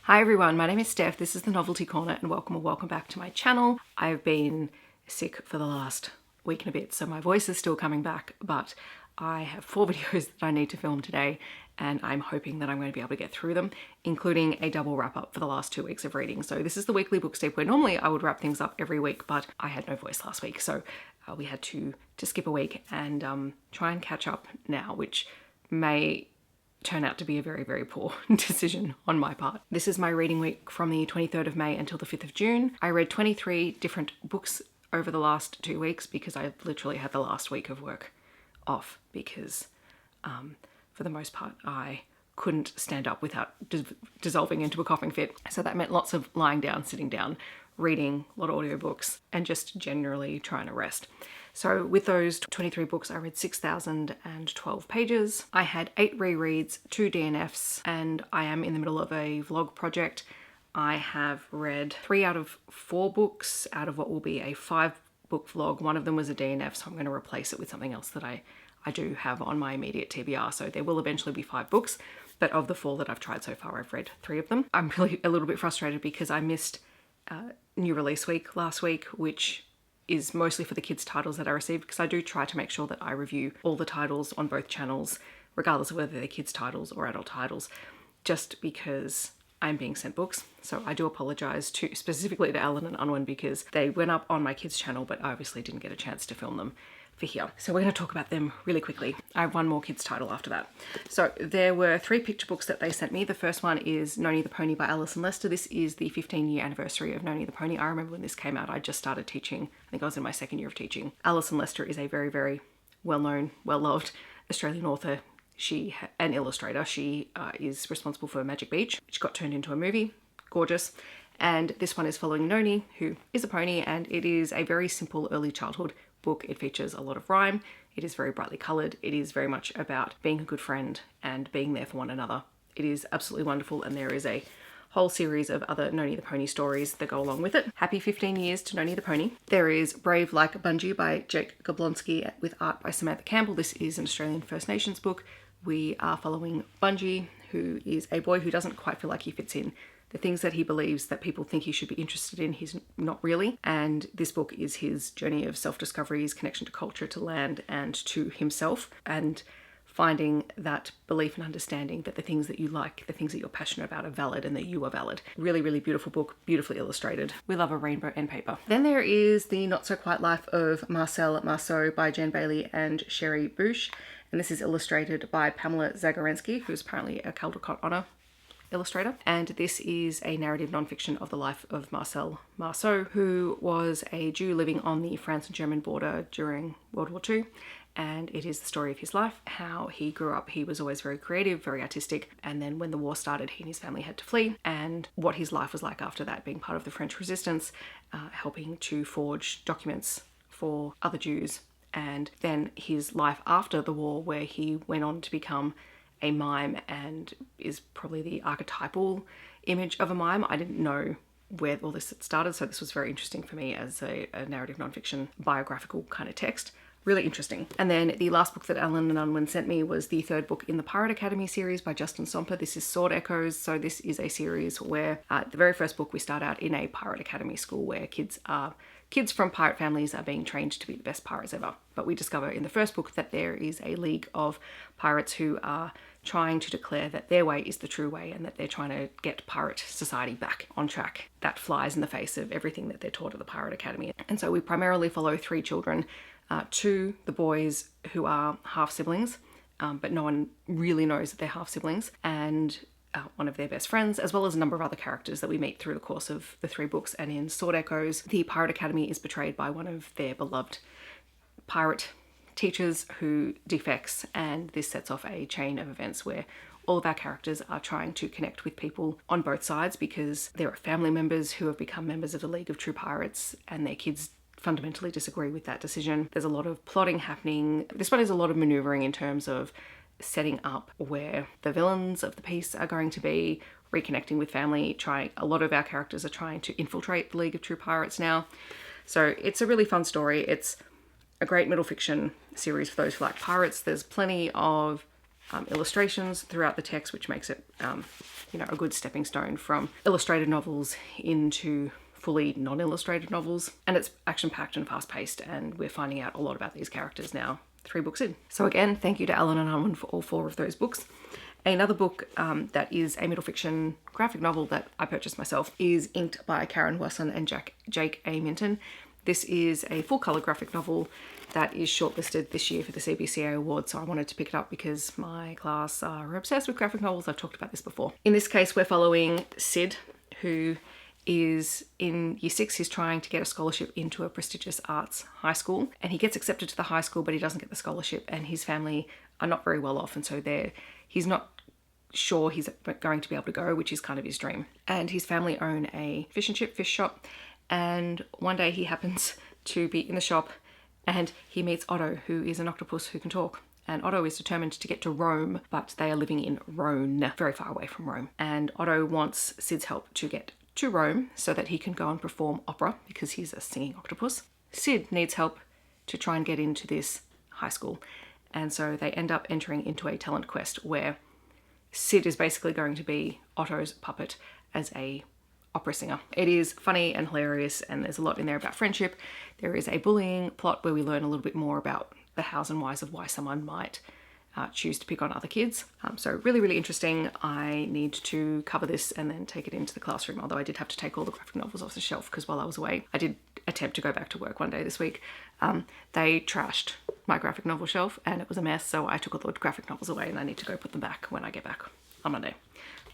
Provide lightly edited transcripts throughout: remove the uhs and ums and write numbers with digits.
Hi everyone, my name is Steph, this is the Novelty Corner and welcome back to my channel. I've been sick for the last week and a bit, so my voice is still coming back, but I have 4 videos that I need to film today and I'm hoping that I'm going to be able to get through them, including a double wrap up for the last 2 weeks of reading. So this is the weekly book step where normally I would wrap things up every week, but I had no voice last week, so we had to skip a week and try and catch up now, which may turn out to be a very, very poor decision on my part. This is my reading week from the 23rd of May until the 5th of June. I read 23 different books over the last 2 weeks because I literally had the last week of work off because for the most part I couldn't stand up without dissolving into a coughing fit. So that meant lots of lying down, sitting down, reading, a lot of audiobooks, and just generally trying to rest. So with those 23 books, I read 6,012 pages. I had 8 rereads, 2 DNFs, and I am in the middle of a vlog project. I have read 3 out of 4 books out of what will be a 5-book vlog. One of them was a DNF, so I'm going to replace it with something else that I do have on my immediate TBR. So there will eventually be 5 books, but of the 4 that I've tried so far, I've read 3 of them. I'm really a little bit frustrated because I missed new release week last week, which is mostly for the kids' titles that I received, because I do try to make sure that I review all the titles on both channels, regardless of whether they're kids' titles or adult titles, just because I'm being sent books. So I do apologise specifically to Alan and Unwin because they went up on my kids' channel, but I obviously didn't get a chance to film them for here. So we're going to talk about them really quickly. I have one more kids' title after that. So there were 3 picture books that they sent me. The first one is Noni the Pony by Alison Lester. This is the 15-year anniversary of Noni the Pony. I remember when this came out, I just started teaching. I think I was in my 2nd year of teaching. Alison Lester is a very, very well-known, well-loved Australian author. An illustrator. She is responsible for Magic Beach, which got turned into a movie. Gorgeous. And this one is following Noni, who is a pony, and it is a very simple early childhood book. It features a lot of rhyme. It is very brightly coloured. It is very much about being a good friend and being there for one another. It is absolutely wonderful, and there is a whole series of other Noni the Pony stories that go along with it. Happy 15 years to Noni the Pony. There is Brave Like Bunji by Gablonski with art by Samantha Campbell. This is an Australian First Nations book. We are following Bunji, who is a boy who doesn't quite feel like he fits in. The things that he believes that people think he should be interested in, he's not really. And this book is his journey of self-discovery, his connection to culture, to land, and to himself, and finding that belief and understanding that the things that you like, the things that you're passionate about are valid and that you are valid. Really, really beautiful book, beautifully illustrated. We love a rainbow end paper. Then there is The Not So Quiet Life of Marceau by Jenn Bailey and Sherry Bushue. And this is illustrated by Pamela Zagorensky, who's apparently a Calder Honour illustrator. And this is a narrative nonfiction of the life of Marceau, who was a Jew living on the France and German border during World War II. And it is the story of his life, how he grew up. He was always very creative, very artistic. And then when the war started, he and his family had to flee, and what his life was like after that, being part of the French resistance, helping to forge documents for other Jews. And then his life after the war, where he went on to become a mime and is probably the archetypal image of a mime. I didn't know where all this had started, so this was very interesting for me as a narrative nonfiction biographical kind of text. Really interesting. And then the last book that Alan and Unwin sent me was the 3rd book in the Pirate Academy series by Justin Somper. This is Sword Echoes. So this is a series where the very first book we start out in a Pirate Academy school where kids from pirate families are being trained to be the best pirates ever. But we discover in the first book that there is a league of pirates who are trying to declare that their way is the true way and that they're trying to get pirate society back on track. That flies in the face of everything that they're taught at the Pirate Academy. And so we primarily follow 3 children, 2 the boys who are half siblings, but no one really knows that they're half siblings, and one of their best friends, as well as a number of other characters that we meet through the course of the 3 books. And in Sword Echoes, the Pirate Academy is betrayed by one of their beloved pirate teachers who defects, and this sets off a chain of events where all of our characters are trying to connect with people on both sides, because there are family members who have become members of the League of True Pirates and their kids fundamentally disagree with that decision. There's a lot of plotting happening. This one is a lot of maneuvering in terms of setting up where the villains of the piece are going to be, reconnecting with family. A lot of our characters are trying to infiltrate the League of True Pirates now. So it's a really fun story. It's a great middle fiction series for those who like pirates. There's plenty of illustrations throughout the text, which makes it, you know, a good stepping stone from illustrated novels into fully non-illustrated novels. And it's action-packed and fast-paced, and we're finding out a lot about these characters now 3 books in. So again, thank you to Alan and Unwin for all 4 of those books. Another book that is a middle fiction graphic novel that I purchased myself is inked by Karen Wasson and Jake A. Minton. This is a full-colour graphic novel that is shortlisted this year for the CBCA Award, so I wanted to pick it up because my class are obsessed with graphic novels. I've talked about this before. In this case, we're following Sid, who is in year 6. He's trying to get a scholarship into a prestigious arts high school, and he gets accepted to the high school, but he doesn't get the scholarship, and his family are not very well off, and so he's not sure he's going to be able to go, which is kind of his dream. And his family own a fish and chip fish shop, and one day he happens to be in the shop and he meets Otto, who is an octopus who can talk. And Otto is determined to get to Rome, but they are living in Rhone, very far away from Rome. And Otto wants Sid's help to get to Rome so that he can go and perform opera because he's a singing octopus. Sid needs help to try and get into this high school. And so they end up entering into a talent quest where Sid is basically going to be Otto's puppet as a opera singer. It is funny and hilarious, and there's a lot in there about friendship. There is a bullying plot where we learn a little bit more about the hows and whys of why someone might choose to pick on other kids. So really, really interesting. I need to cover this and then take it into the classroom, although I did have to take all the graphic novels off the shelf because while I was away, I did attempt to go back to work one day this week. They trashed my graphic novel shelf and it was a mess, so I took all the graphic novels away and I need to go put them back when I get back on Monday.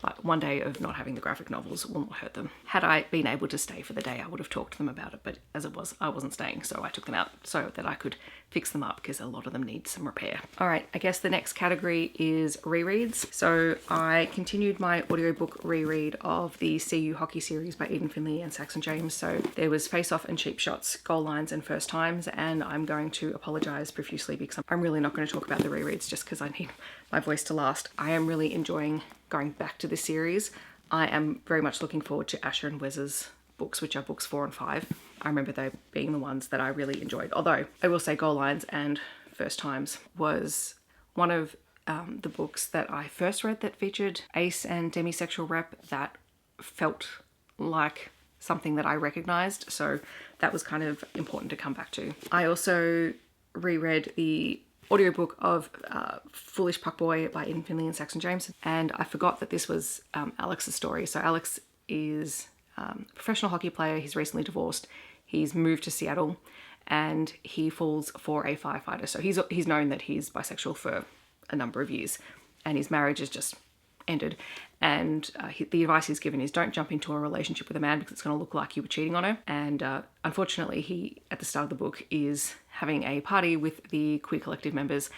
But one day of not having the graphic novels will not hurt them. Had I been able to stay for the day, I would have talked to them about it, but as it was, I wasn't staying, so I took them out so that I could fix them up because a lot of them need some repair. All right, I guess the next category is rereads. So I continued my audiobook reread of the CU hockey series by Eden Finley and Saxon James. So there was Face Off and Cheap Shots, Goal Lines and First Times, and I'm going to apologise profusely because I'm really not going to talk about the rereads just because I need my voice to last. I am really enjoying going back to this series. I am very much looking forward to Asher and Wes's books, which are books 4 and 5. I remember they being the ones that I really enjoyed. Although I will say Goal Lines and First Times was one of the books that I first read that featured ace and demisexual rep that felt like something that I recognised. So that was kind of important to come back to. I also reread the audiobook of Foolish Puckboy by Eden Finley and Saxon James, and I forgot that this was Alex's story. So Alex is a professional hockey player. He's recently divorced. He's moved to Seattle and he falls for a firefighter. So he's known that he's bisexual for a number of years, and his marriage has just ended. And the advice he's given is don't jump into a relationship with a man because it's going to look like you were cheating on her. And unfortunately, he, at the start of the book, is having a party with the queer collective members,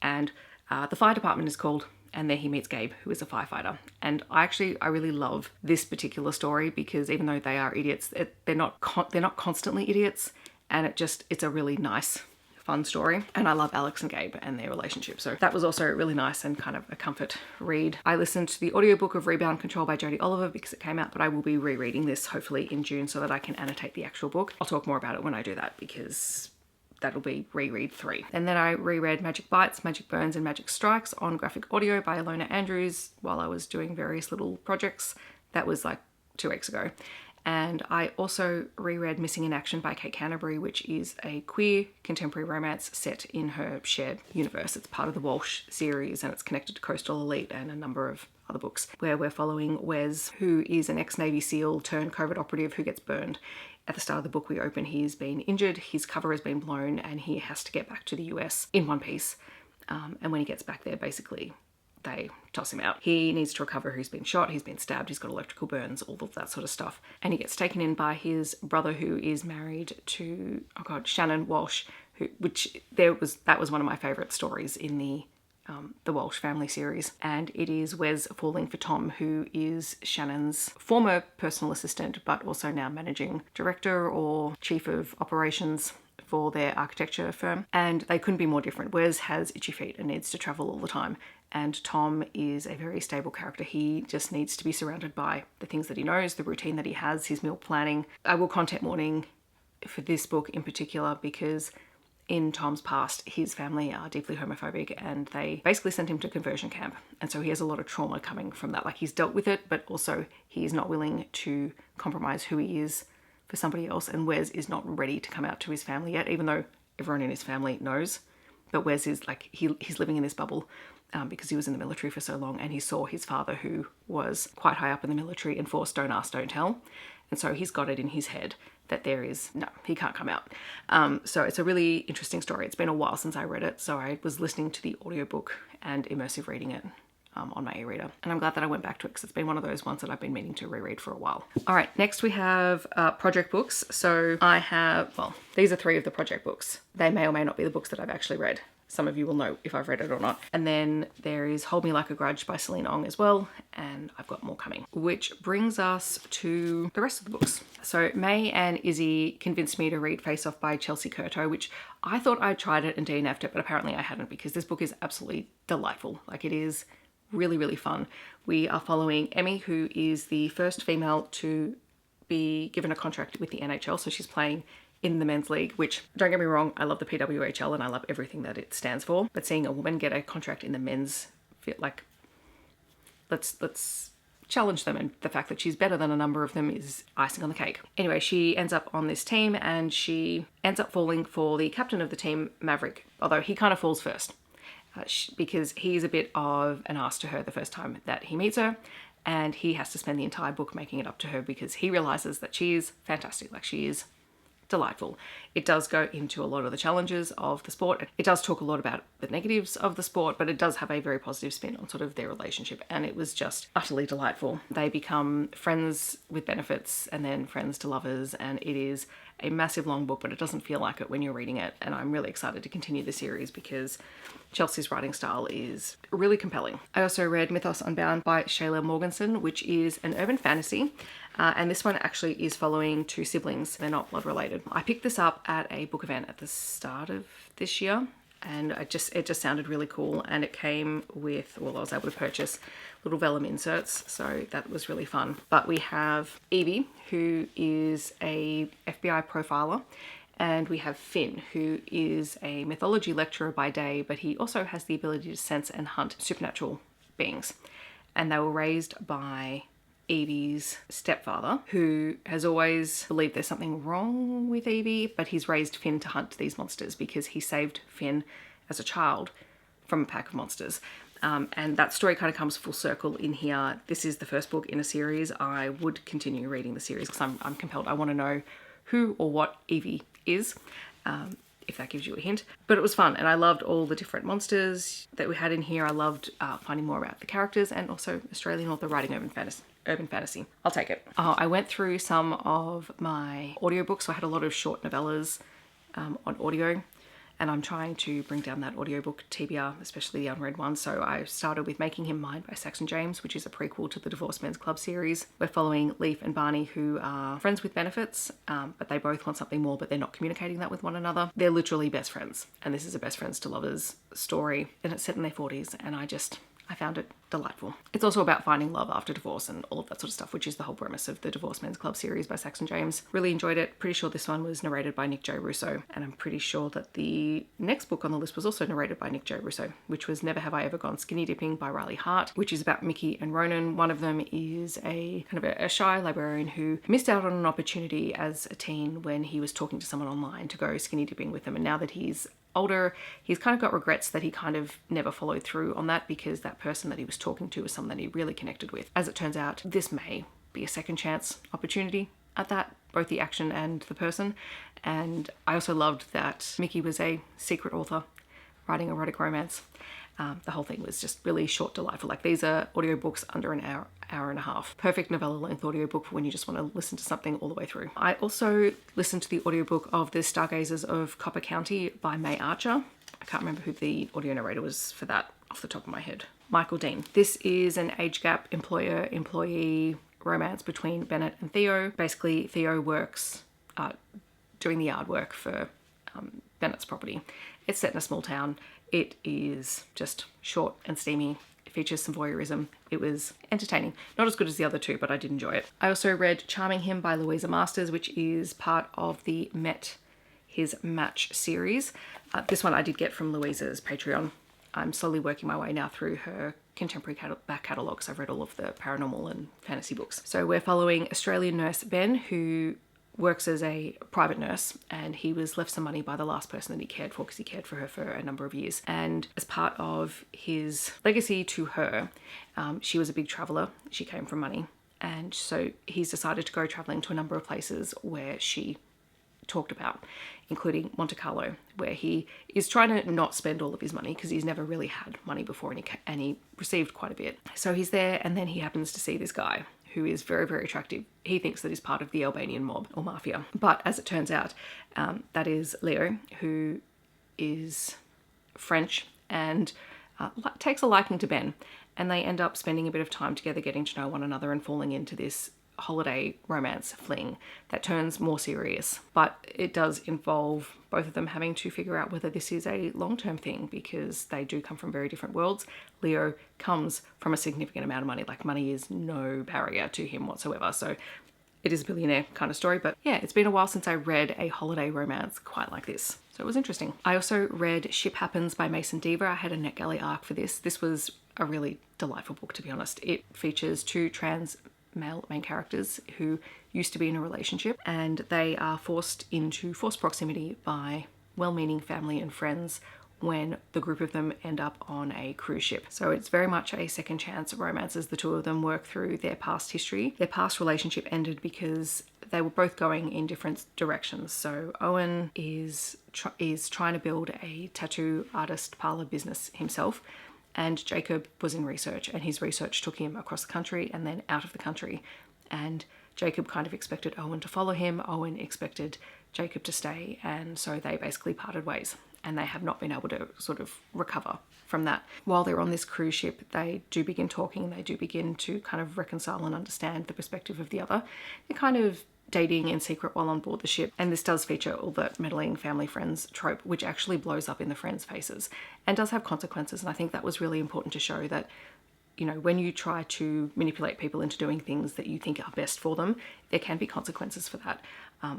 and the fire department is called, and there he meets Gabe, who is a firefighter. And I really love this particular story because even though they are idiots, they're not constantly idiots, and it's a really nice, fun story. And I love Alex and Gabe and their relationship. So that was also really nice and kind of a comfort read. I listened to the audiobook of Rebound Control by Jodi because it came out, but I will be rereading this hopefully in June so that I can annotate the actual book. I'll talk more about it when I do that because that'll be reread 3. And then I reread Magic Bites, Magic Burns and Magic Strikes on graphic audio by Ilona Andrews while I was doing various little projects. That was like 2 weeks ago. And I also reread Missing in Action by Kate Canterbary, which is a queer contemporary romance set in her shared universe. It's part of the Walsh series and it's connected to Coastal Elite and a number of other books, where we're following Wes, who is an ex-Navy SEAL turned covert operative who gets burned. At the start of the book we open, he's been injured, his cover has been blown, and he has to get back to the US in one piece. And when he gets back there, basically, they toss him out. He needs to recover. He's been shot, he's been stabbed, he's got electrical burns, all of that sort of stuff. And he gets taken in by his brother, who is married to, Shannon Walsh, that was one of my favourite stories in the Walsh family series. And it is Wes falling for Tom, who is Shannon's former personal assistant, but also now managing director or chief of operations for their architecture firm. And they couldn't be more different. Wes has itchy feet and needs to travel all the time. And Tom is a very stable character. He just needs to be surrounded by the things that he knows, the routine that he has, his meal planning. I will content warning for this book in particular because in Tom's past, his family are deeply homophobic and they basically sent him to conversion camp. And so he has a lot of trauma coming from that. Like, he's dealt with it, but also he's not willing to compromise who he is for somebody else. And Wes is not ready to come out to his family yet, even though everyone in his family knows. But Wes is like, he's living in this bubble because he was in the military for so long, and he saw his father, who was quite high up in the military, enforce don't ask, don't tell. And so he's got it in his head that he can't come out. So it's a really interesting story. It's been a while since I read it, so I was listening to the audiobook and immersive reading it on my e-reader. And I'm glad that I went back to it because it's been one of those ones that I've been meaning to reread for a while. All right, next we have project books. So I have, well, these are 3 of the project books. They may or may not be the books that I've actually read. Some of you will know if I've read it or not. And then there is Hold Me Like a Grudge by Celine as well. And I've got more coming. Which brings us to the rest of the books. So May and Izzy convinced me to read Face Off by Chelsea Curto, which I thought I'd tried it and DNF'd it, but apparently I hadn't, because this book is absolutely delightful. Like, it is really, really fun. We are following Emmy, who is the first female to be given a contract with the NHL. So she's playing in the men's league, which, don't get me wrong, I love the PWHL and I love everything that it stands for, but seeing a woman get a contract in the men's, like, let's challenge them, and the fact that she's better than a number of them is icing on the cake. Anyway, she ends up on this team and she ends up falling for the captain of the team, Maverick, although he kind of falls first because he's a bit of an ass to her the first time that he meets her, and he has to spend the entire book making it up to her because he realizes that she's fantastic. Like, she is delightful. It does go into a lot of the challenges of the sport. It does talk a lot about the negatives of the sport, but it does have a very positive spin on sort of their relationship, and it was just utterly delightful. They become friends with benefits and then friends to lovers, and it is a massive long book, but it doesn't feel like it when you're reading it, and I'm really excited to continue the series because Chelsea's writing style is really compelling. I also read Mythos Unbound by Shayla Morganson, which is an urban fantasy. And this one actually is following 2 siblings. They're not blood related. I picked this up at a book event at the start of this year, and it just sounded really cool. And it came with, well, I was able to purchase little vellum inserts, so that was really fun. But we have Evie, who is a FBI profiler, and we have Finn, who is a mythology lecturer by day, but he also has the ability to sense and hunt supernatural beings. And they were raised by Evie's stepfather, who has always believed there's something wrong with Evie, but he's raised Finn to hunt these monsters because he saved Finn as a child from a pack of monsters. And that story kind of comes full circle in here. This is the first book in a series. I would continue reading the series because I'm compelled. I want to know who or what Evie is, if that gives you a hint. But it was fun, and I loved all the different monsters that we had in here. I loved finding more about the characters, and also Australian author writing urban fantasy. I'll take it. I went through some of my audiobooks, so I had a lot of short novellas on audio, and I'm trying to bring down that audiobook TBR, especially the unread one. So I started with Making Him Mine by Saxon James, which is a prequel to the Divorced Men's Club series. We're following Leaf and Barney, who are friends with benefits, but they both want something more, but they're not communicating that with one another. They're literally best friends, and this is a best friends to lovers story, and it's set in their 40s, and I found it delightful. It's also about finding love after divorce and all of that sort of stuff, which is the whole premise of the Divorced Men's Club series by Saxon James. Really enjoyed it. Pretty sure this one was narrated by Nick J. Russo, and I'm pretty sure that the next book on the list was also narrated by Nick J. Russo, which was Never Have I Ever Gone Skinny Dipping by Riley Hart, which is about Mickey and Ronan. One of them is a kind of a shy librarian who missed out on an opportunity as a teen when he was talking to someone online to go skinny dipping with them, and now that he's older, he's kind of got regrets that he kind of never followed through on that, because that person that he was talking to was someone that he really connected with. As it turns out, this may be a second chance opportunity at that, both the action and the person. And I also loved that Mickey was a secret author writing erotic romance. The whole thing was just really short, delightful. Like, these are audiobooks under an hour and a half. Perfect novella length audiobook for when you just want to listen to something all the way through. I also listened to the audiobook of The Stargazers of Copper County by May Archer. I can't remember who the audio narrator was for that off the top of my head. Michael Dean. This is an age gap employer-employee romance between Bennett and Theo. Basically, Theo works doing the yard work for Bennett's property. It's set in a small town. It is just short and steamy. It features some voyeurism. It was entertaining. Not as good as the other 2, but I did enjoy it. I also read Charming Him by Louisa Masters, which is part of the Met his Match series. This one I did get from Louisa's Patreon. I'm slowly working my way now through her contemporary back catalogue, so I've read all of the paranormal and fantasy books. So we're following Australian nurse Ben, who works as a private nurse, and he was left some money by the last person that he cared for, because he cared for her for a number of years. And as part of his legacy to her, she was a big traveller. She came from money. And so he's decided to go travelling to a number of places where she talked about, including Monte Carlo, where he is trying to not spend all of his money because he's never really had money before, and he received quite a bit. So he's there, and then he happens to see this guy who is very, very attractive. He thinks that he's part of the Albanian mob or mafia. But as it turns out, that is Leo, who is French and takes a liking to Ben. And they end up spending a bit of time together, getting to know one another and falling into this holiday romance fling that turns more serious. But it does involve both of them having to figure out whether this is a long-term thing, because they do come from very different worlds. Leo comes from a significant amount of money. Like, money is no barrier to him whatsoever. So it is a billionaire kind of story. But yeah, it's been a while since I read a holiday romance quite like this. So it was interesting. I also read Ship Happens by Mason Deaver. I had a NetGalley arc for this. This was a really delightful book, to be honest. It features two trans male main characters who used to be in a relationship, and they are forced into forced proximity by well-meaning family and friends when the group of them end up on a cruise ship. So it's very much a second chance romance as the two of them work through their past history. Their past relationship ended because they were both going in different directions. So Owen is trying to build a tattoo artist parlor business himself, and Jacob was in research, and his research took him across the country and then out of the country. And Jacob kind of expected Owen to follow him. Owen expected Jacob to stay. And so they basically parted ways, and they have not been able to sort of recover from that. While they're on this cruise ship, they do begin talking. They do begin to kind of reconcile and understand the perspective of the other. They're kind of dating in secret while on board the ship, and this does feature all that meddling family friends trope, which actually blows up in the friends' faces and does have consequences. And I think that was really important to show that, you know, when you try to manipulate people into doing things that you think are best for them, there can be consequences for that.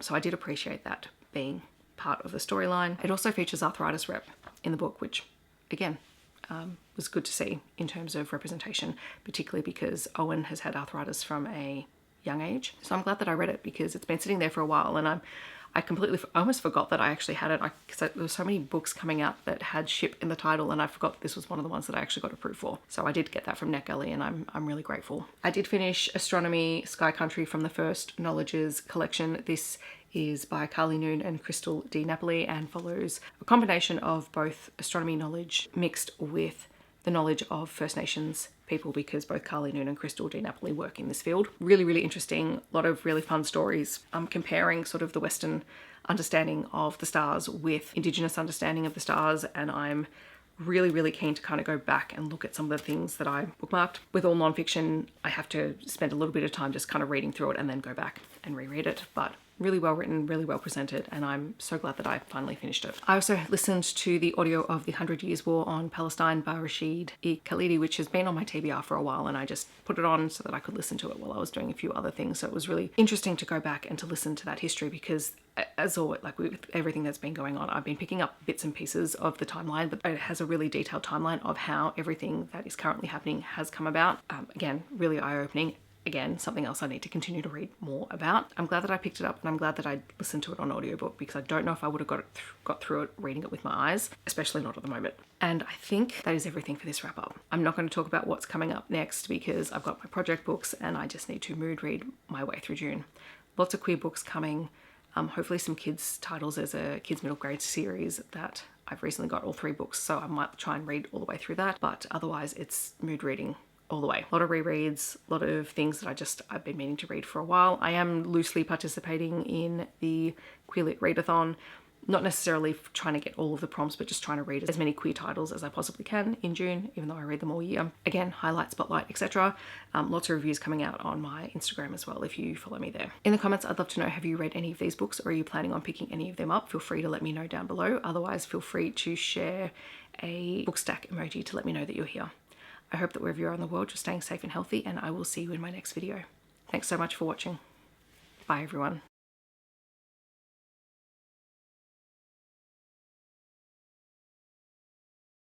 So I did appreciate that being part of the storyline. It also features arthritis rep in the book, which again was good to see in terms of representation, particularly because Owen has had arthritis from a young age. So I'm glad that I read it, because it's been sitting there for a while, and I almost forgot that I actually had it, because there were so many books coming out that had ship in the title, and I forgot that this was one of the ones that I actually got approved for. So I did get that from NetGalley, and I'm really grateful. I did finish Astronomy Sky Country from the First Knowledges collection. This is by Carly Noon and Crystal D. Napoli, and follows a combination of both astronomy knowledge mixed with the knowledge of First Nations people, because both Carly Noon and Crystal D. Napoli work in this field. Really, really interesting. A lot of really fun stories comparing sort of the Western understanding of the stars with Indigenous understanding of the stars, and I'm really, really keen to kind of go back and look at some of the things that I bookmarked. With all nonfiction, I have to spend a little bit of time just kind of reading through it and then go back and reread it, but really well written, really well presented, and I'm so glad that I finally finished it. I also listened to the audio of the 100 Years War on Palestine by Rashid E. Khalidi, which has been on my TBR for a while, and I just put it on so that I could listen to it while I was doing a few other things. So it was really interesting to go back and to listen to that history, because as always, like with everything that's been going on, I've been picking up bits and pieces of the timeline, but it has a really detailed timeline of how everything that is currently happening has come about. Again, really eye-opening. Again, something else I need to continue to read more about. I'm glad that I picked it up, and I'm glad that I listened to it on audiobook, because I don't know if I would have got through it reading it with my eyes, especially not at the moment. And I think that is everything for this wrap up. I'm not going to talk about what's coming up next, because I've got my project books and I just need to mood read my way through June. Lots of queer books coming. Hopefully some kids titles. There's a kids middle grade series that I've recently got all 3 books, so I might try and read all the way through that, but otherwise it's mood reading all the way. A lot of rereads, a lot of things that I've been meaning to read for a while. I am loosely participating in the Queer Lit Readathon, not necessarily trying to get all of the prompts, but just trying to read as many queer titles as I possibly can in June, even though I read them all year. Again, highlight, spotlight, etc. Lots of reviews coming out on my Instagram as well, if you follow me there. In the comments, I'd love to know, have you read any of these books, or are you planning on picking any of them up? Feel free to let me know down below. Otherwise, feel free to share a book stack emoji to let me know that you're here. I hope that wherever you are in the world, you're staying safe and healthy, and I will see you in my next video. Thanks so much for watching. Bye, everyone.